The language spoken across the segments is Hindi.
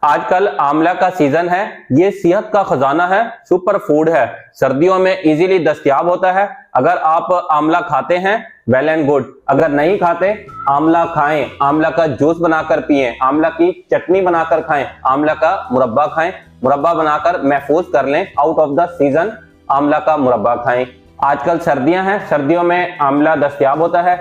आजकल आंवला का सीजन है। ये सेहत का खजाना है, सुपर फूड है, सर्दियों में इजीली दस्तयाब होता है। अगर आप आंवला खाते हैं वेल एंड गुड, अगर नहीं खाते आंवला खाएं, आंवला का जूस बनाकर पिएं, आंवला की चटनी बनाकर खाएं, आंवला का मुरब्बा खाएं, मुरब्बा बनाकर महफूज कर लें। आउट ऑफ द सीजन आंवला का मुरब्बा खाएं। आजकल सर्दियां हैं, सर्दियों में आंवला दस्तयाब होता है।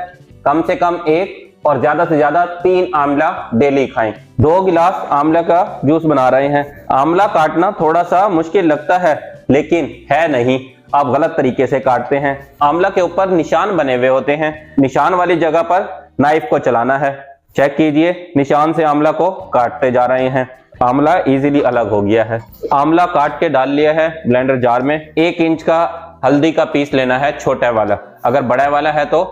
कम से कम 1 और ज्यादा से ज्यादा 3 आंवला डेली खाएं। 2 गिलास आंवला का जूस बना रहे हैं। आंवला काटना थोड़ा सा मुश्किल लगता है, लेकिन है नहीं, आप गलत तरीके से काटते हैं। आंवला के ऊपर निशान बने हुए होते हैं, निशान वाली जगह पर नाइफ को चलाना है। चेक कीजिए, निशान से आंवला को काटते जा रहे हैं। आंवला इजीली अलग हो गया है। आंवला काट के डाल लिया है ब्लेंडर जार में। 1 इंच का हल्दी का पीस लेना है, छोटा वाला। अगर बड़ा वाला है तो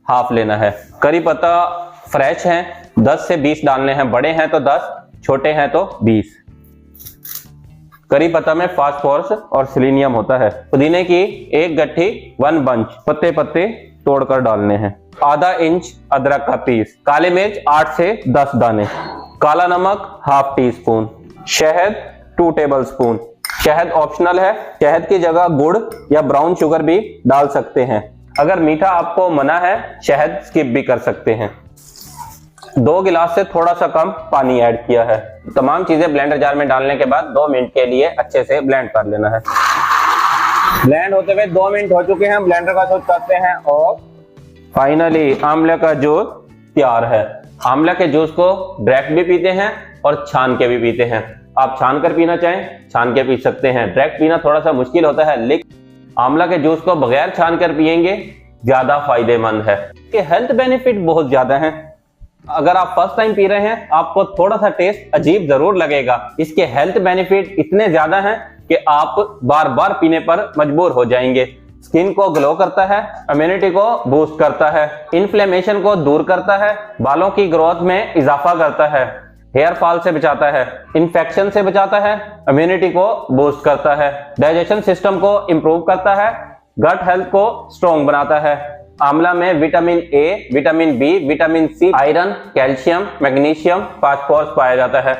हाफ लेना है। करी पत्ता फ्रेश है, 10 से 20 डालने हैं। बड़े हैं तो 10, छोटे हैं तो 20। करी पत्ता में फास्फोरस और सेलेनियम होता है। पुदीने की 1 गट्ठी 1 बंच पत्ते पत्ते तोड़कर डालने हैं। आधा इंच अदरक का पीस। काली मिर्च 8 से 10 दाने। काला नमक हाफ टी स्पून। शहद 2 टेबल स्पून। शहद ऑप्शनल है, शहद की जगह गुड़ या ब्राउन शुगर भी डाल सकते हैं। अगर मीठा आपको मना है शहद स्किप भी कर सकते हैं। 2 गिलास से थोड़ा सा कम पानी ऐड किया है। तमाम चीजें ब्लेंडर जार में डालने के बाद 2 मिनट के लिए अच्छे से ब्लेंड कर लेना है। ब्लेंड होते हुए 2 मिनट हो चुके हैं। ब्लेंडर का स्विच करते हैं और फाइनली आंवला का जूस तैयार है। आंवला के जूस को डायरेक्ट भी पीते हैं और छान के भी पीते हैं। आप छान कर पीना चाहें छान के पी सकते हैं। डायरेक्ट पीना थोड़ा सा मुश्किल होता है, लेकिन आंवला के जूस को बगैर छान कर पिएंगे ज्यादा फायदेमंद है। इसके हेल्थ बेनिफिट बहुत ज्यादा हैं। अगर आप फर्स्ट टाइम पी रहे हैं आपको थोड़ा सा टेस्ट अजीब जरूर लगेगा। इसके हेल्थ बेनिफिट इतने ज्यादा हैं कि आप बार बार पीने पर मजबूर हो जाएंगे। स्किन को ग्लो करता है, इम्यूनिटी को बूस्ट करता है, इन्फ्लेमेशन को दूर करता है, बालों की ग्रोथ में इजाफा करता है, हेयर फॉल से बचाता है, इन्फेक्शन से बचाता है, इम्यूनिटी को बूस्ट करता है, डाइजेशन सिस्टम को इंप्रूव करता है, गट हेल्थ को स्ट्रॉन्ग बनाता है। आंवला में vitamin A, vitamin B, vitamin C, iron, calcium, magnesium, phosphorus पाया जाता है।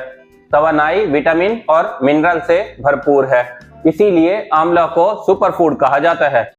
तवानाई, विटामिन और मिनरल से भरपूर है, इसीलिए आंवला को सुपर फूड कहा जाता है।